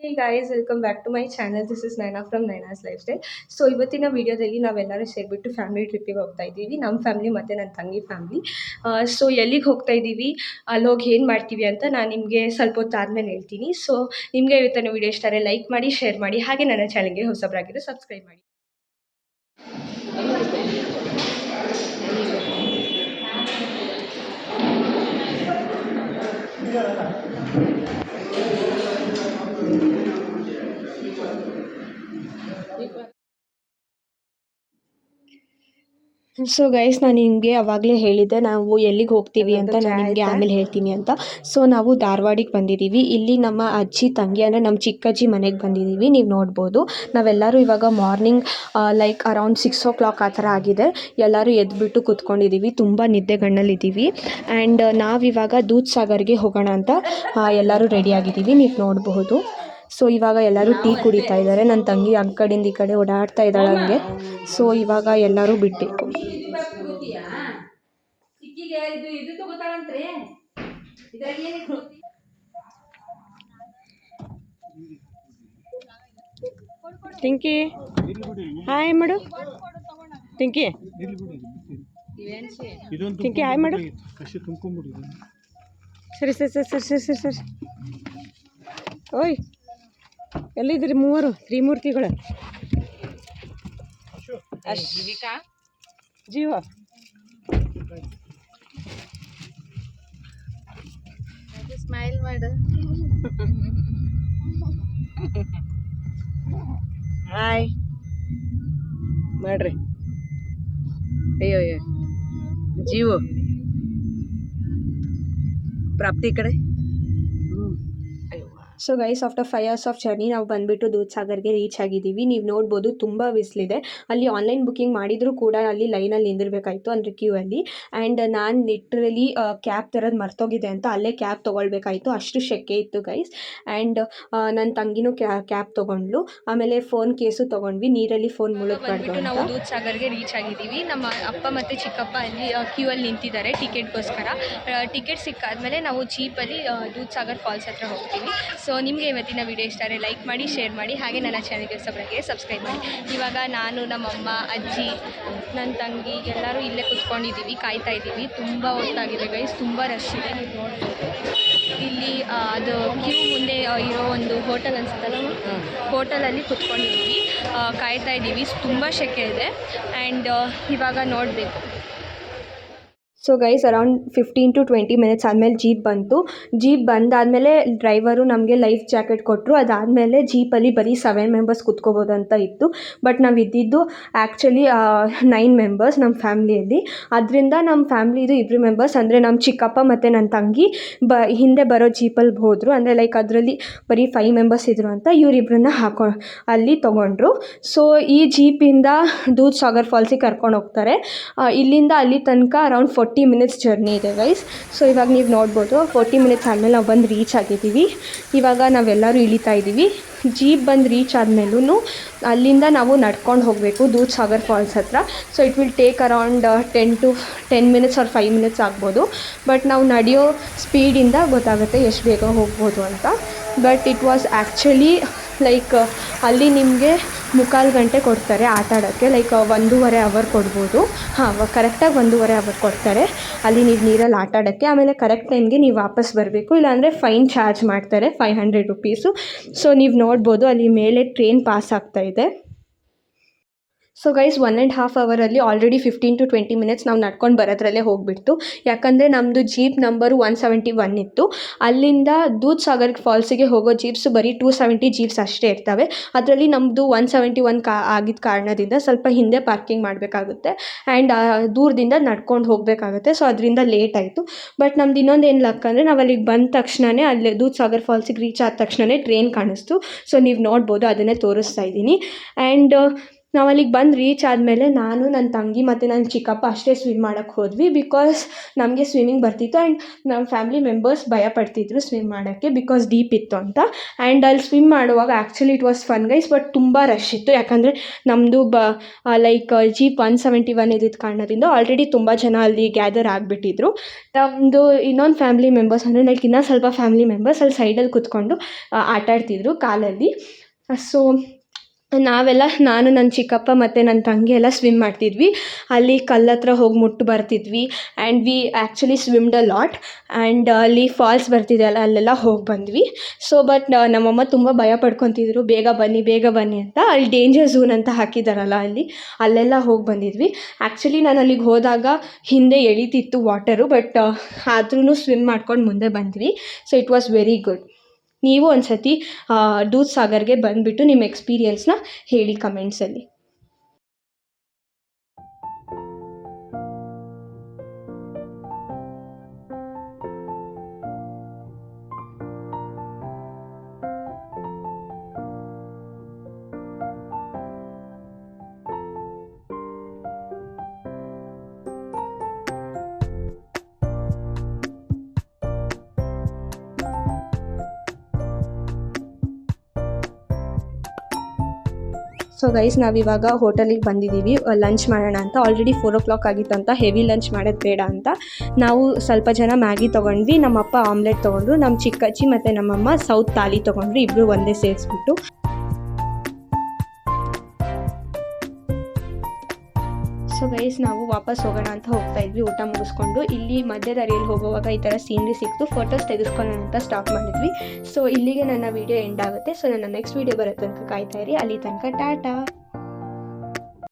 Hey guys, welcome back to my channel. This is Naina from Naina's Lifestyle. So ಇವತ್ತಿನ ವಿಡಿಯೋದಲ್ಲಿ ನಾವೆಲ್ಲರೂ ಸೇರಿಬಿಟ್ಟು family ಟ್ರಿಪ್ಪಿಗೆ ಹೋಗ್ತಾ ಇದ್ದೀವಿ. ನಮ್ಮ ಫ್ಯಾಮಿಲಿ ಮತ್ತು ನನ್ನ ತಂಗಿ ಫ್ಯಾಮಿಲಿ. ಸೊ ಎಲ್ಲಿಗೆ ಹೋಗ್ತಾ ಇದ್ದೀವಿ, ಅಲ್ಲೋಗಿ ಏನು ಮಾಡ್ತೀವಿ ಅಂತ ನಾನು ನಿಮಗೆ ಸ್ವಲ್ಪ ಹೊತ್ತು ಆದಮೇಲೆ ಹೇಳ್ತೀನಿ. ಸೊ ನಿಮಗೆ ಇವತ್ತಿನ ವಿಡಿಯೋ ಇಷ್ಟ ಆದರೆ ಲೈಕ್ ಮಾಡಿ, ಶೇರ್ ಮಾಡಿ, ಹಾಗೆ ನನ್ನ ಚಾನಲ್ಗೆ ಹೊಸಬರಾಗಿದ್ದು ಸಬ್ಸ್ಕ್ರೈಬ್ ಮಾಡಿ. ಸೊ ಗೈಸ್, ನಾನು ನಿಮಗೆ ಅವಾಗಲೇ ಹೇಳಿದ್ದೆ ನಾವು ಎಲ್ಲಿಗೆ ಹೋಗ್ತೀವಿ ಅಂತ. ನಾನು ನಿಮಗೆ ಆಮೇಲೆ ಹೇಳ್ತೀನಿ ಅಂತ. ಸೊ ನಾವು ಧಾರವಾಡಿಗೆ ಬಂದಿದ್ದೀವಿ. ಇಲ್ಲಿ ನಮ್ಮ ಅಜ್ಜಿ ತಂಗಿ ಅಂದರೆ ನಮ್ಮ ಚಿಕ್ಕಜ್ಜಿ ಮನೆಗೆ ಬಂದಿದ್ದೀವಿ. ನೀವು ನೋಡ್ಬೋದು, ನಾವೆಲ್ಲರೂ ಇವಾಗ ಮಾರ್ನಿಂಗ್ ಲೈಕ್ ಅರೌಂಡ್ 6 o'clock ಆ ಥರ ಆಗಿದೆ. ಎಲ್ಲರೂ ಎದ್ಬಿಟ್ಟು ಕೂತ್ಕೊಂಡಿದ್ದೀವಿ, ತುಂಬ ನಿದ್ದೆಗಣ್ಣಲ್ಲಿದ್ದೀವಿ. ಆ್ಯಂಡ್ ನಾವಿವಾಗ ದೂದ್ ಸಾಗರ್ಗೆ ಹೋಗೋಣ ಅಂತ ಎಲ್ಲರೂ ರೆಡಿಯಾಗಿದ್ದೀವಿ, ನೀವು ನೋಡಬಹುದು. ಸೊ ಇವಾಗ ಎಲ್ಲರೂ ಟೀ ಕುಡಿತಾ ಇದ್ದಾರೆ. ನನ್ನ ತಂಗಿ ಆ ಕಡೆಯಿಂದ ಈ ಕಡೆ ಓಡಾಡ್ತಾ ಇದ್ದಾಳೆ ಹಂಗೆ. ಸೊ ಇವಾಗ ಎಲ್ಲರೂ ಬಿಡಬೇಕು. ಟಿಂಕಿ ಹಾಯ್ ಮಾಡು. ಟಿಂಕಿ ಟಿಂಕಿ ಹಾಯ್ ಮಾಡು. ಸರಿ ಸರಿ ಸರಿ ಸರಿ ಸರಿ ಸರಿ ಸರಿ. ಓಯ್, ಎಲ್ಲಿದ್ದೀರಿ ಮೂವರು ತ್ರಿಮೂರ್ತಿಗಳು? ಜೀವ ಸ್ಮೈಲ್ ಮಾಡು. ಹಾಯ್ ಮಾಡ್ರಿ. ಅಯ್ಯೋ ಅಯ್ಯೋ, ಜೀವ ಪ್ರಾಪ್ತಿ ಕಡೆ. So guys, after 5 hours of journey ನಾವು ಬಂದುಬಿಟ್ಟು ದೂದ್ ಸಾಗರ್ಗೆ ರೀಚ್ ಆಗಿದ್ದೀವಿ. ನೀವು ನೋಡ್ಬೋದು, ತುಂಬ ಬಿಸಿಲಿದೆ. ಅಲ್ಲಿ ಆನ್ಲೈನ್ ಬುಕ್ಕಿಂಗ್ ಮಾಡಿದರೂ ಕೂಡ ಅಲ್ಲಿ ಲೈನಲ್ಲಿ ನಿಂದಿರಬೇಕಾಯಿತು, ಅಂದರೆ ಕ್ಯೂ ಅಲ್ಲಿ. ಆ್ಯಂಡ್ ನಾನು ಲಿಟ್ರಲಿ ಕ್ಯಾಬ್ ತರೋದು ಮರ್ತೋಗಿದೆ ಅಂತ ಅಲ್ಲೇ ಕ್ಯಾಬ್ ತೊಗೊಳ್ಬೇಕಾಯಿತು, ಅಷ್ಟು ಸೆಕೆ ಇತ್ತು ಗೈಸ್. ಆ್ಯಂಡ್ ನನ್ನ ತಂಗಿನೂ ಕ್ಯಾಬ್ ತೊಗೊಂಡ್ಲು. ಆಮೇಲೆ ಫೋನ್ ಕೇಸು ತೊಗೊಂಡ್ವಿ, ನೀರಲ್ಲಿ ಫೋನ್ ಮುಳುಗಬಾರ್ದು. ನಾವು ದೂದ್ ಸಾಗರ್ಗೆ ರೀಚ್ ಆಗಿದ್ದೀವಿ. ನಮ್ಮ ಅಪ್ಪ ಮತ್ತು ಚಿಕ್ಕಪ್ಪ ಅಲ್ಲಿ ಕ್ಯೂ ಅಲ್ಲಿ ನಿಂತಿದ್ದಾರೆ ಟಿಕೆಟ್ಗೋಸ್ಕರ. ಟಿಕೆಟ್ ಸಿಕ್ಕಾದ್ಮೇಲೆ ನಾವು ಜೀಪಲ್ಲಿ ದೂದ್ ಸಾಗರ್ ಫಾಲ್ಸ್ ಹತ್ರ ಹೋಗ್ತೀವಿ. ಸೊ ನಿಮಗೆ ಇವತ್ತಿನ ವಿಡಿಯೋ ಇಷ್ಟ ಆದರೆ ಲೈಕ್ ಮಾಡಿ, ಶೇರ್ ಮಾಡಿ, ಹಾಗೆ ನನ್ನ ಚಾನಲ್ಗೆ ಹೊಸಬರಾಗಿ ಸಬ್ಸ್ಕ್ರೈಬ್ ಮಾಡಿ. ಇವಾಗ ನಾನು, ನಮ್ಮಮ್ಮ, ಅಜ್ಜಿ, ನನ್ನ ತಂಗಿ ಎಲ್ಲರೂ ಇಲ್ಲೇ ಕುತ್ಕೊಂಡಿದ್ದೀವಿ, ಕಾಯ್ತಾ ಇದ್ದೀವಿ. ತುಂಬ ಹೊತ್ತಾಗಿದೆ ಗೈಸ್, ತುಂಬ ರಶ್ ಇದೆ, ನೀವು ನೋಡ್ಬೋದು. ಇಲ್ಲಿ ಅದು ಕ್ಯೂ ಮುಂದೆ ಇರೋ ಒಂದು ಹೋಟೆಲ್ ಅನಿಸುತ್ತಲ್ಲ, ಹೋಟೆಲಲ್ಲಿ ಕುತ್ಕೊಂಡಿದ್ದೀವಿ, ಕಾಯ್ತಾ ಇದ್ದೀವಿ. ತುಂಬ ಸೆಕೆ ಇದೆ. ಆ್ಯಂಡ್ ಇವಾಗ ನೋಡಬೇಕು. So guys, around 15 to 20 minutes ಆದಮೇಲೆ ಜೀಪ್ ಬಂತು. ಜೀಪ್ ಬಂದಾದಮೇಲೆ ಡ್ರೈವರು ನಮಗೆ ಲೈಫ್ ಜಾಕೆಟ್ ಕೊಟ್ಟರು. ಅದಾದಮೇಲೆ ಜೀಪಲ್ಲಿ ಬರೀ 7 members ಕುತ್ಕೋಬೋದು ಅಂತ ಇತ್ತು. ಬಟ್ ನಾವು ಇದ್ದಿದ್ದು ಆ್ಯಕ್ಚುಲಿ 9 members ನಮ್ಮ ಫ್ಯಾಮ್ಲಿಯಲ್ಲಿ. ಅದರಿಂದ ನಮ್ಮ ಫ್ಯಾಮ್ಲಿದು 2 members ಅಂದರೆ ನಮ್ಮ ಚಿಕ್ಕಪ್ಪ ಮತ್ತು ನನ್ನ ತಂಗಿ ಹಿಂದೆ ಬರೋ ಜೀಪಲ್ಲಿ ಹೋದರು. ಅಂದರೆ ಲೈಕ್ ಅದರಲ್ಲಿ ಬರೀ 5 members ಇದ್ದರು ಅಂತ ಇವರಿಬ್ಬರನ್ನ ಅಲ್ಲಿ ತೊಗೊಂಡ್ರು. ಸೊ ಈ ಜೀಪಿಂದ ದೂದ್ ಸಾಗರ್ ಫಾಲ್ಸಿಗೆ ಕರ್ಕೊಂಡು ಹೋಗ್ತಾರೆ. ಇಲ್ಲಿಂದ ಅಲ್ಲಿ ತನಕ ಅರೌಂಡ್ 40 minutes ಜರ್ನಿ ಇದೆ ಗೈಸ್. ಸೊ ಇವಾಗ ನೀವು ನೋಡ್ಬೋದು, 40 minutes ಆದಮೇಲೆ ನಾವು ಬಂದು ರೀಚ್ ಆಗಿದ್ದೀವಿ. ಇವಾಗ ನಾವೆಲ್ಲರೂ ಇಳಿತಾ ಇದ್ದೀವಿ. ಜೀಪ್ ಬಂದು ರೀಚ್ ಆದಮೇಲೂ ಅಲ್ಲಿಂದ ನಾವು ನಡ್ಕೊಂಡು ಹೋಗಬೇಕು ದೂದ್ ಸಾಗರ್ ಫಾಲ್ಸ್ ಹತ್ರ. So it will take around 10 minutes or 5 minutes ಆಗ್ಬೋದು. ಬಟ್ ನಾವು ನಡೆಯೋ ಸ್ಪೀಡಿಂದ ಗೊತ್ತಾಗುತ್ತೆ ಎಷ್ಟು ಬೇಗ ಹೋಗ್ಬೋದು ಅಂತ. But it was actually like ಅಲ್ಲಿ ನಿಮಗೆ 3/4 ಗಂಟೆ ಕೊಡ್ತಾರೆ ಆಟ ಆಡೋಕ್ಕೆ. ಲೈಕ್ 1.5 hour ಕೊಡ್ಬೋದು. ಕರೆಕ್ಟಾಗಿ 1.5 hour ಕೊಡ್ತಾರೆ ಅಲ್ಲಿ ನೀವು ನೀರಲ್ಲಿ ಆಟ ಆಡೋಕ್ಕೆ. ಆಮೇಲೆ ಕರೆಕ್ಟ್ ಟೈಮ್ಗೆ ನೀವು ವಾಪಸ್ ಬರಬೇಕು, ಇಲ್ಲಾಂದರೆ ಫೈನ್ ಚಾರ್ಜ್ ಮಾಡ್ತಾರೆ, 500 rupees. ಸೊ ನೀವು ನೋಡ್ಬೋದು ಅಲ್ಲಿ ಮೇಲೆ ಟ್ರೈನ್ ಪಾಸ್ ಆಗ್ತಾಯಿದೆ. So guys, 1.5 hour already 15 to 20 minutes ನಾವು ನಡ್ಕೊಂಡು ಬರೋದ್ರಲ್ಲೇ ಹೋಗಿಬಿಡ್ತು. ಯಾಕಂದರೆ ನಮ್ಮದು ಜೀಪ್ ನಂಬರು 171 ಇತ್ತು. ಅಲ್ಲಿಂದ ದೂದ್ ಸಾಗರ್ ಫಾಲ್ಸಿಗೆ ಹೋಗೋ ಜೀಪ್ಸ್ ಬರೀ 270 ಜೀಪ್ಸ್ ಅಷ್ಟೇ ಇರ್ತವೆ. ಅದರಲ್ಲಿ ನಮ್ಮದು 171 ಆಗಿದ್ದ ಕಾರಣದಿಂದ ಸ್ವಲ್ಪ ಹಿಂದೆ ಪಾರ್ಕಿಂಗ್ ಮಾಡಬೇಕಾಗುತ್ತೆ. ಆ್ಯಂಡ್ ದೂರದಿಂದ ನಡ್ಕೊಂಡು ಹೋಗಬೇಕಾಗುತ್ತೆ. ಸೊ ಅದರಿಂದ ಲೇಟ್ ಆಯಿತು. ಬಟ್ ನಮ್ದು ಇನ್ನೊಂದು ಏನು ಲಕ್ ಅಂದರೆ, ನಾವು ಅಲ್ಲಿಗೆ ಬಂದ ತಕ್ಷಣವೇ ಅಲ್ಲಿ ದೂದ್ ಸಾಗರ್ ಫಾಲ್ಸಿಗೆ ರೀಚ್ ಆದ ತಕ್ಷಣವೇ ಟ್ರೈನ್ ಕಾಣಿಸ್ತು. ಸೊ ನೀವು ನೋಡ್ಬೋದು, ಅದನ್ನೇ ತೋರಿಸ್ತಾ ಇದ್ದೀನಿ. ಆ್ಯಂಡ್ ನಾವು ಅಲ್ಲಿಗೆ ಬಂದು ರೀಚ್ ಆದಮೇಲೆ ನಾನು ನನ್ನ ತಂಗಿ ಮತ್ತು ನನ್ನ ಚಿಕ್ಕಪ್ಪ ಅಷ್ಟೇ ಸ್ವಿಮ್ ಮಾಡೋಕ್ಕೆ ಹೋದ್ವಿ. ಬಿಕಾಸ್ ನಮಗೆ ಸ್ವಿಮ್ಮಿಂಗ್ ಬರ್ತಿತ್ತು ಆ್ಯಂಡ್ ನಮ್ಮ ಫ್ಯಾಮಿಲಿ ಮೆಂಬರ್ಸ್ ಭಯಪಡ್ತಿದ್ರು ಸ್ವಿಮ್ ಮಾಡೋಕ್ಕೆ ಬಿಕಾಸ್ ಡೀಪ್ ಇತ್ತು ಅಂತ. ಆ್ಯಂಡ್ ಅಲ್ಲಿ ಸ್ವಿಮ್ ಮಾಡುವಾಗ actually it was fun guys, but ತುಂಬ ರಶ್ ಇತ್ತು. ಯಾಕಂದರೆ ನಮ್ಮದು ಲೈಕ್ ಜೀಪ್ 171 ಇದ್ದಿದ್ದ ಕಾರಣದಿಂದ ಆಲ್ರೆಡಿ ತುಂಬ ಜನ ಅಲ್ಲಿ ಗ್ಯಾದರ್ ಆಗಿಬಿಟ್ಟಿದ್ರು. ನಮ್ಮದು ಇನ್ನೊಂದು ಫ್ಯಾಮಿಲಿ ಮೆಂಬರ್ಸ್ ಅಂದರೆ ಲೈಕ್ ಇನ್ನೂ ಸ್ವಲ್ಪ ಫ್ಯಾಮಿಲಿ ಮೆಂಬರ್ಸ್ ಅಲ್ಲಿ ಸೈಡಲ್ಲಿ ಕೂತ್ಕೊಂಡು ಆಟಾಡ್ತಿದ್ರು ಕಾಲಲ್ಲಿ. ಸೊ ನಾನು ನನ್ನ ಚಿಕ್ಕಪ್ಪ ಮತ್ತು ನನ್ನ ತಂಗಿ ಎಲ್ಲ ಸ್ವಿಮ್ ಮಾಡ್ತಿದ್ವಿ. ಅಲ್ಲಿ ಕಲ್ಲತ್ರ ಹೋಗಿ ಮುಟ್ಟು ಬರ್ತಿದ್ವಿ and we actually swimmed a lot. And ಅಲ್ಲಿ ಫಾಲ್ಸ್ ಬರ್ತಿದೆಯಲ್ಲ ಅಲ್ಲೆಲ್ಲ ಹೋಗಿ ಬಂದ್ವಿ. ಸೊ ಬಟ್ ನಮ್ಮಮ್ಮ ತುಂಬ ಭಯ ಪಡ್ಕೊತಿದ್ರು, ಬೇಗ ಬನ್ನಿ ಅಂತ. ಅಲ್ಲಿ ಡೇಂಜರ್ ಝೋನ್ ಅಂತ ಹಾಕಿದ್ದಾರಲ್ಲ ಅಲ್ಲೆಲ್ಲ ಹೋಗಿ ಬಂದಿದ್ವಿ. ಆ್ಯಕ್ಚುಲಿ ನಾನು ಅಲ್ಲಿಗೆ ಹೋದಾಗ ಹಿಂದೆ ಎಳೀತಿತ್ತು ವಾಟರು, ಬಟ್ ಆದ್ರೂ ಸ್ವಿಮ್ ಮಾಡ್ಕೊಂಡು ಮುಂದೆ ಬಂದ್ವಿ. So it was very good. ನೀವು ಒಂದು ಸತಿ ದೂದ್ ಸಾಗರ್ಗೆ ಬಂದುಬಿಟ್ಟು ನಿಮ್ಮ ಎಕ್ಸ್ಪೀರಿಯನ್ಸ್ನ ಹೇಳಿ ಕಮೆಂಟ್ಸಲ್ಲಿ. ಸೊ ಗೈಸ್, ನಾವಿವಾಗ ಹೋಟೆಲಿಗೆ ಬಂದಿದ್ದೀವಿ ಲಂಚ್ ಮಾಡೋಣ ಅಂತ. ಆಲ್ರೆಡಿ 4 o'clock ಆಗಿತ್ತು ಅಂತ ಹೆವಿ ಲಂಚ್ ಮಾಡೋದು ಬೇಡ ಅಂತ ನಾವು ಸ್ವಲ್ಪ ಜನ ಮ್ಯಾಗಿ ತೊಗೊಂಡ್ವಿ. ನಮ್ಮಪ್ಪ ಆಮ್ಲೆಟ್ ತೊಗೊಂಡ್ರು, ನಮ್ಮ ಚಿಕ್ಕಜ್ಜಿ ಮತ್ತು ನಮ್ಮಮ್ಮ ಸೌತ್ ಥಾಲಿ ತೊಗೊಂಡ್ರು, ಇಬ್ಬರು ಒಂದೇ ಸೇರಿಸ್ಬಿಟ್ಟು. ಸೊ ಗೈಸ್, ನಾವು ವಾಪಸ್ ಹೋಗೋಣ ಅಂತ ಹೋಗ್ತಾ ಇದ್ವಿ ಊಟ ಮುಗಿಸ್ಕೊಂಡು. ಇಲ್ಲಿ ಮಧ್ಯ ದಾರಿಯಲ್ಲಿ ಹೋಗುವಾಗ ಈ ಥರ ಸೀನ್ರಿ ಸಿಕ್ತು, ಫೋಟೋಸ್ ತೆಗೆಸ್ಕೊಳ್ಳೋಣ ಅಂತ ಸ್ಟಾಪ್ ಮಾಡಿದ್ವಿ. ಸೊ ಇಲ್ಲಿಗೆ ನನ್ನ ವೀಡಿಯೋ ಎಂಡ್ ಆಗುತ್ತೆ. ಸೊ ನನ್ನ ನೆಕ್ಸ್ಟ್ ವೀಡಿಯೋ ಬರೋ ತನಕ ಕಾಯ್ತಾ ಇರಿ. ಅಲ್ಲಿ ತನಕ ಟಾಟಾ.